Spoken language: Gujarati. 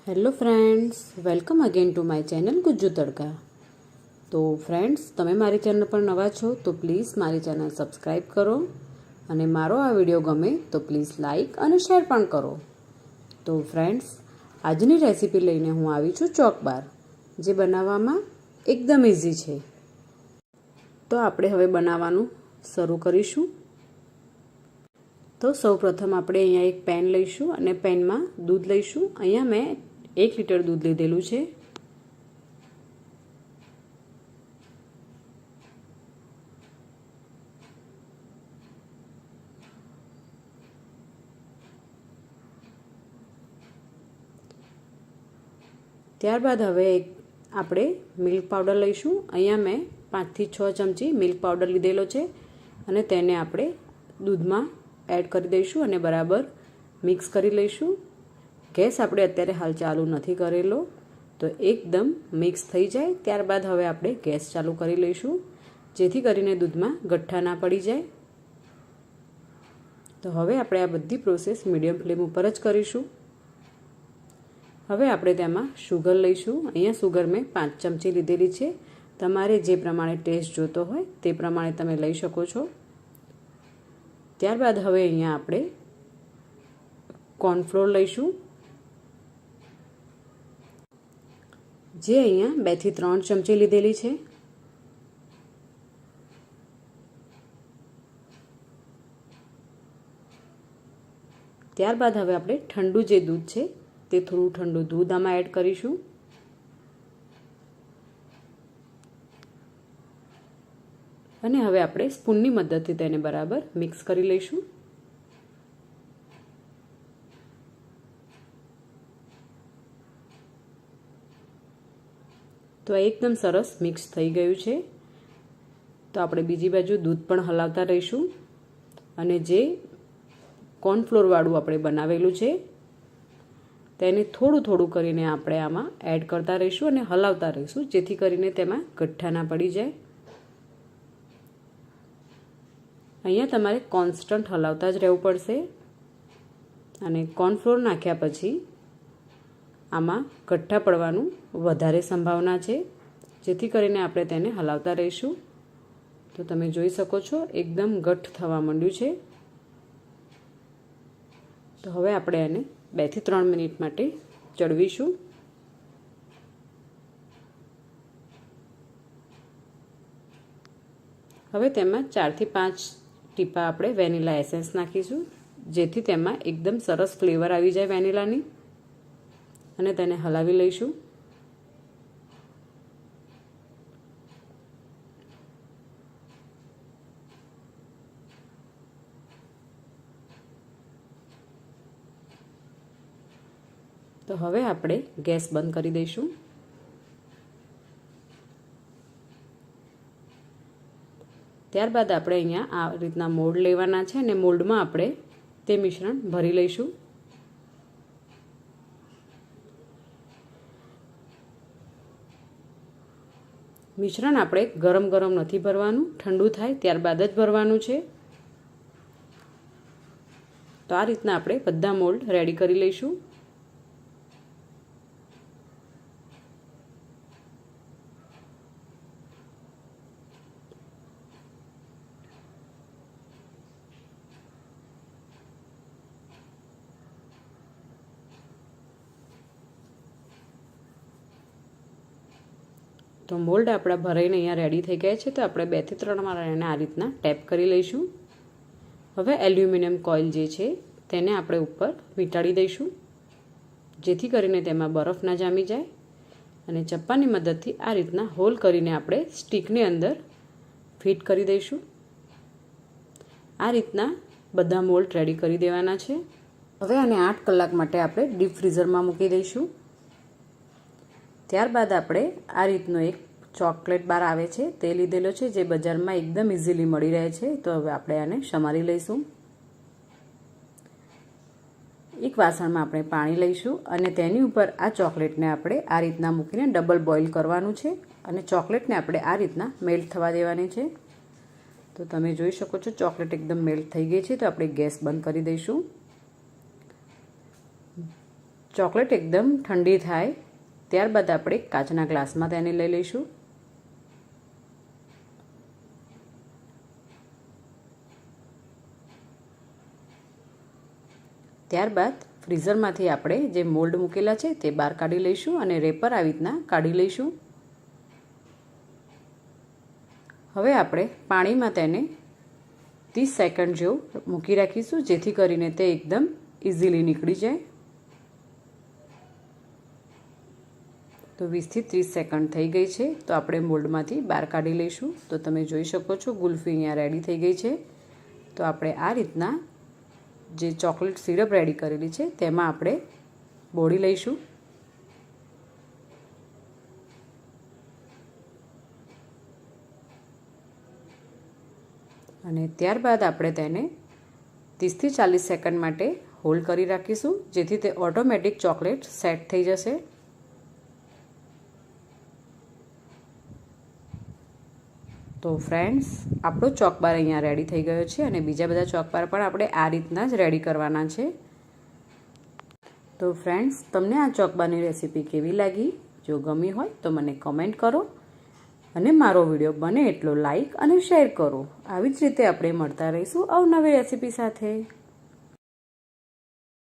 Hello friends, welcome again to my channel Gujju તડકા. તો ફ્રેન્ડ્સ, તમે મારી ચેનલ પર નવા છો તો પ્લીઝ મારી ચેનલ સબસ્ક્રાઈબ કરો અને મારો આ વિડીયો ગમે તો પ્લીઝ લાઈક અને શેર પણ કરો. તો ફ્રેન્ડ્સ, આજની રેસીપી લઈને હું આવી છું ચોકબાર, જે બનાવવામાં એકદમ ઇઝી છે. તો આપણે હવે બનાવવાનું શરૂ કરીશું. તો સૌપ્રથમ આપણે અહીંયા એક પેન લઈશું અને પેનમાં દૂધ લઈશું. અહીંયા મેં 1 લીટર દૂધ લીધેલું છે. ત્યારબાદ હવે આપણે મિલ્ક પાવડર લઈશું. અહીંયા મેં 5 થી 6 ચમચી મિલ્ક પાવડર લીધેલો છે અને તેને આપણે દૂધમાં એડ કરી દઈશું અને બરાબર મિક્સ કરી લઈશું. ગેસ આપણે અત્યારે હાલ ચાલુ નથી કરેલો, તો એકદમ મિક્સ થઈ જાય ત્યારબાદ હવે આપણે ગેસ ચાલુ કરી લઈશું, જેથી કરીને દૂધમાં ગઠ્ઠા ના પડી જાય. તો હવે આપણે આ બધી પ્રોસેસ મીડિયમ ફ્લેમ ઉપર જ કરીશું. હવે આપણે તેમાં શુગર લઈશું. અહીંયા શુગર મેં 5 ચમચી લીધેલી છે. તમારે જે પ્રમાણે ટેસ્ટ જોતો હોય તે પ્રમાણે તમે લઈ શકો છો. ત્યારબાદ હવે અહીંયા આપણે કોર્નફ્લોર લઈશું, જે અહીંયા 2 થી 3 ચમચી લીધેલી છે. ત્યારબાદ હવે આપણે ઠંડુ જે દૂધ છે તે થોડું ઠંડુ દૂધ આમાં એડ કરીશું. અને હવે આપણે સ્પૂનની મદદથી તેને બરાબર મિક્સ કરી લઈશું. તો આ એકદમ સરસ મિક્સ થઈ ગયું છે. તો આપણે બીજી બાજુ દૂધ પણ હલાવતા રહીશું અને જે કોર્નફ્લોરવાળું આપણે બનાવેલું છે તેને થોડું થોડું કરીને આપણે આમાં એડ કરતા રહીશું અને હલાવતા રહીશું, જેથી કરીને તેમાં ગઠ્ઠા ના પડી જાય. અહીંયા તમારે કોન્સ્ટન્ટ હલાવતા જ રહેવું પડશે. અને કોર્નફ્લોર નાખ્યા પછી આમાં ગઠ્ઠા પડવાનું વધારે સંભાવના છે, જેથી કરીને આપણે તેને હલાવતા રહીશું. તો તમે જોઈ શકો છો એકદમ ઘટ્ટ થવા માંડ્યું છે. તો હવે આપણે આને 2 થી 3 મિનિટ માટે ચડવીશું. હવે તેમાં 4 થી 5 ટીપા આપણે વેનીલા એસેન્સ નાખીશું, જેથી તેમાં એકદમ સરસ ફ્લેવર આવી જાય વેનીલાની. અને તેને હલાવી લઈશું. તો હવે આપણે ગેસ બંધ કરી દઈશું. ત્યારબાદ આપણે અહીંયા આ રીતના મોલ્ડ લેવાના છે અને મોલ્ડમાં આપણે તે મિશ્રણ ભરી લઈશું. મિશ્રણ આપણે ગરમ ગરમ નથી ભરવાનું, ઠંડુ થાય ત્યારબાદ જ ભરવાનું છે. તો આ રીતના આપણે બધા મોલ્ડ રેડી કરી લઈશું. તો મોલ્ડ આપણા ભરાઈને અહીંયા રેડી થઈ ગયા છે. તો આપણે 2 થી 3 વાર એને આ રીતના ટેપ કરી લઈશું. હવે એલ્યુમિનિયમ કોઇલ જે છે તેને આપણે ઉપર વીંટાળી દઈશું, જેથી કરીને તેમાં બરફ ના જામી જાય. અને ચપ્પાની મદદથી આ રીતના હોલ કરીને આપણે સ્ટીકની અંદર ફિટ કરી દઈશું. આ રીતના બધા મોલ્ડ રેડી કરી દેવાના છે. હવે આને 8 કલાક માટે આપણે ડીપ ફ્રીઝરમાં મૂકી દઈશું. ત્યારબાદ આપણે આ રીતનો એક ચોકલેટ બાર આવે છે તે લીધેલો છે, જે બજારમાં એકદમ ઇઝીલી મળી રહે છે. તો હવે આપણે આને સમારી લઈશું. એક વાસણમાં આપણે પાણી લઈશું અને તેની ઉપર આ ચોકલેટને આપણે આ રીતના મૂકીને ડબલ બોઇલ કરવાનું છે અને ચોકલેટને આપણે આ રીતના મેલ્ટ થવા દેવાની છે. તો તમે જોઈ શકો છો ચોકલેટ એકદમ મેલ્ટ થઈ ગઈ છે. તો આપણે ગેસ બંધ કરી દઈશું. ચોકલેટ એકદમ ઠંડી થાય ત્યારબાદ આપણે કાચના ગ્લાસમાં તેને લઈ લઈશું. ત્યારબાદ ફ્રીઝરમાંથી આપણે જે મોલ્ડ મૂકેલા છે તે બહાર કાઢી લઈશું અને રેપર આવી રીતના કાઢી લઈશું. હવે આપણે પાણીમાં તેને 30 સેકન્ડ જેવું મૂકી રાખીશું, જેથી કરીને તે એકદમ ઇઝીલી નીકળી જાય. તો 20 થી 30 સેકન્ડ થઈ ગઈ છે, તો આપણે મોલ્ડમાંથી બહાર કાઢી લઈશું. તો તમે જોઈ શકો છો ગુલ્ફી અહીંયા રેડી થઈ ગઈ છે. તો આપણે આ રીતના જે ચોકલેટ સિરપ રેડી કરેલી છે તેમાં આપણે બોળી લઈશું. અને ત્યારબાદ આપણે તેને 30 થી 40 સેકન્ડ માટે હોલ્ડ કરી રાખીશું, જેથી તે ઓટોમેટિક ચોકલેટ સેટ થઈ જશે. તો ફ્રેન્ડ્સ, આપણો ચોકબાર અહીંયા રેડી થઈ ગયો છે અને બીજા બધા ચોકબાર પણ આપણે આ રીતના જ રેડી કરવાના છે. તો ફ્રેન્ડ્સ, તમને આ ચોકબારની રેસીપી કેવી લાગી? જો ગમી હોય તો મને કમેન્ટ કરો અને મારો વિડીયો બને એટલો લાઈક અને શેર કરો. આવી જ રીતે આપણે મળતા રહીશું અવનવી રેસીપી સાથે.